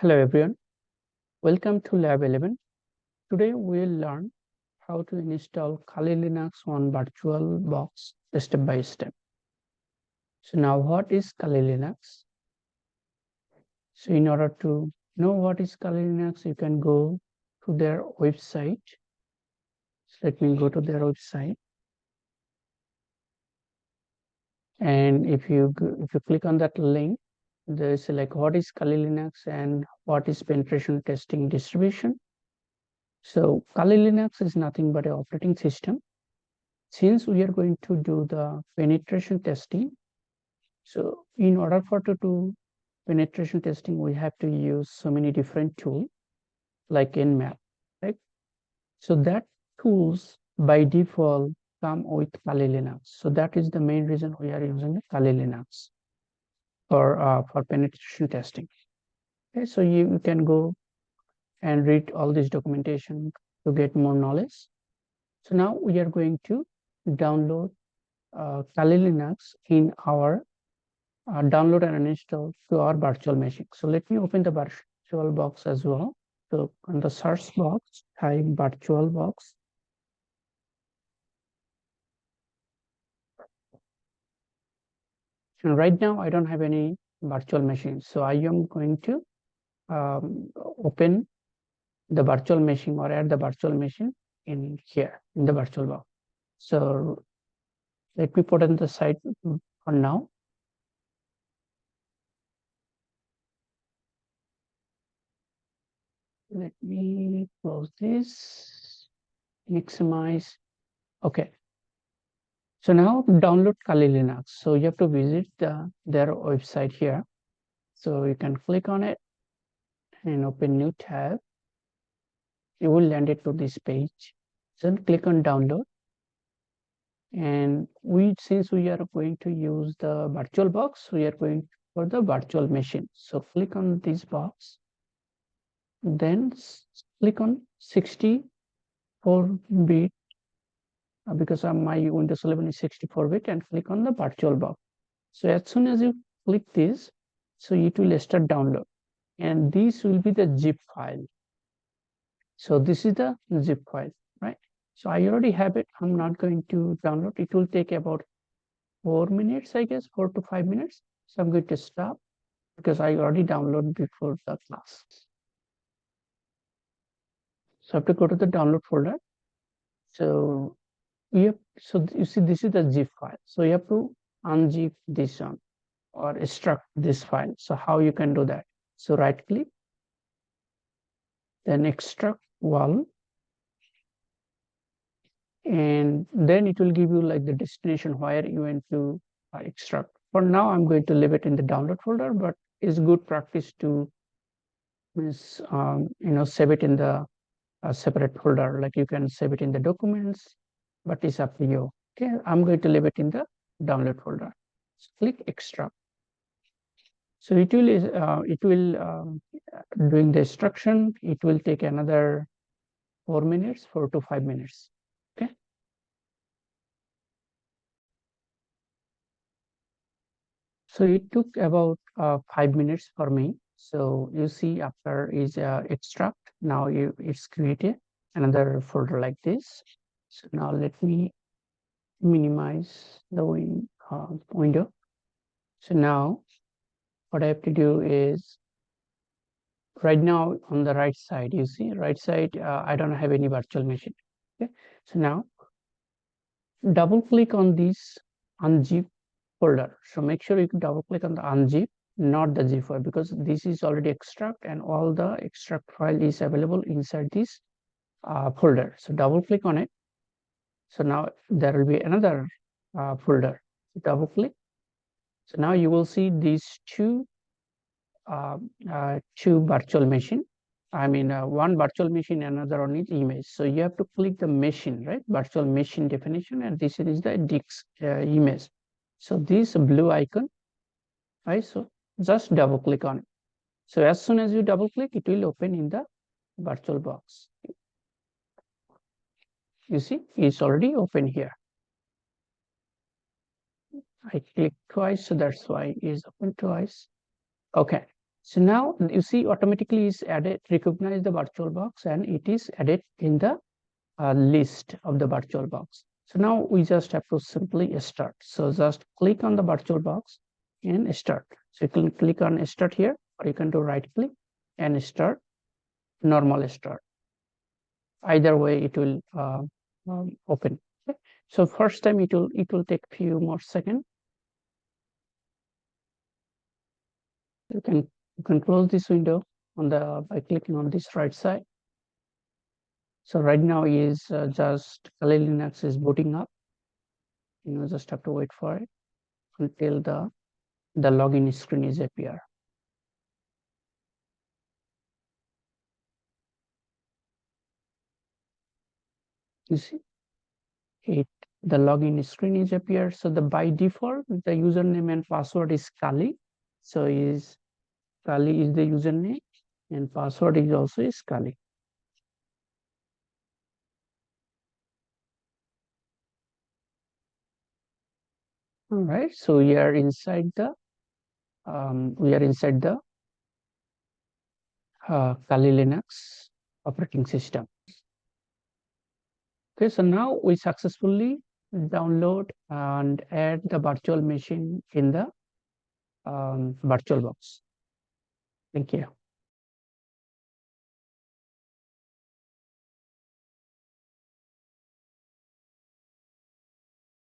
Hello everyone, welcome to Lab 11. Today we'll learn how to install Kali Linux on VirtualBox step by step. So now what is Kali Linux? So in order to know what is Kali Linux, you can go to their website. So let me go to their website. And if you click on that link, there's like what is Kali Linux and what is penetration testing distribution. So Kali Linux is nothing but an operating system. Since we are going to do the penetration testing, so in order to do penetration testing, we have to use so many different tools like Nmap, right? So that tools by default come with Kali Linux. So that is the main reason we are using Kali Linux for penetration testing. Okay, so you can go and read all this documentation to get more knowledge. So now we are going to download Kali Linux in our download and install to our virtual machine. So let me open the VirtualBox as well. So on the search box, type VirtualBox. And right now I don't have any virtual machine. So I am going to open the virtual machine or add the virtual machine in here in the VirtualBox. So let me put on the site for now. Let me close this, maximize. Okay. So now download Kali Linux. So you have to visit their website here. So you can click on it and open new tab. You will land it to this page. Then click on download. And since we are going to use the VirtualBox, we are going for the virtual machine. So click on this box. Then click on 64-bit because my Windows 11 is 64-bit, and click on the VirtualBox. So as soon as you click this, so it will start download, and this will be the zip file. So this is the zip file, right? So I already have it. I'm not going to download. It will take about 4 minutes, I guess, 4 to 5 minutes. So I'm going to stop because I already downloaded before the class. So I have to go to the download folder. So you see this is the zip file. So you have to unzip this one or extract this file. So how you can do that? So right click, then extract all, and then it will give you like the destination where you want to extract. For now, I'm going to leave it in the download folder, but it's good practice to save it in the separate folder. Like you can save it in the documents, but it's up to you. Okay, I'm going to leave it in the download folder. So click extract. So it will doing the extraction. It will take another 4 minutes, 4 to 5 minutes. Okay. So it took about 5 minutes for me. So you see after is extract. Now it's created another folder like this. So now let me minimize the window. So now what I have to do is right now on the right side, you see right side, I don't have any virtual machine. Okay. So now double click on this unzip folder. So make sure you double click on the unzip, not the zip file, because this is already extract and all the extract file is available inside this folder. So double click on it. So now there will be another folder. So double click. So now you will see these two virtual machine. I mean, one virtual machine, another on its image. So you have to click the machine, right? Virtual machine definition, and this is the disk image. So this blue icon, right? So just double click on it. So as soon as you double click, it will open in the VirtualBox. You see, it's already open here. I click twice, so that's why it's open twice. Okay. So now you see automatically is added, recognize the VirtualBox, and it is added in the list of the VirtualBox. So now we just have to simply start. So just click on the VirtualBox and start. So you can click on start here, or you can do right click and start, normal start. Either way it will open. Okay. So first time it will take few more seconds. You can close this window on the by clicking on this right side. So right now is just Kali Linux is booting up. Just have to wait for it until the login screen is appear. You see it, the login screen is appear. So the by default the username and password is Kali. So Kali is the username and password is also is Kali. All right, so we are inside the Kali Linux operating system. Okay, so now we successfully download and add the virtual machine in the VirtualBox. Thank you.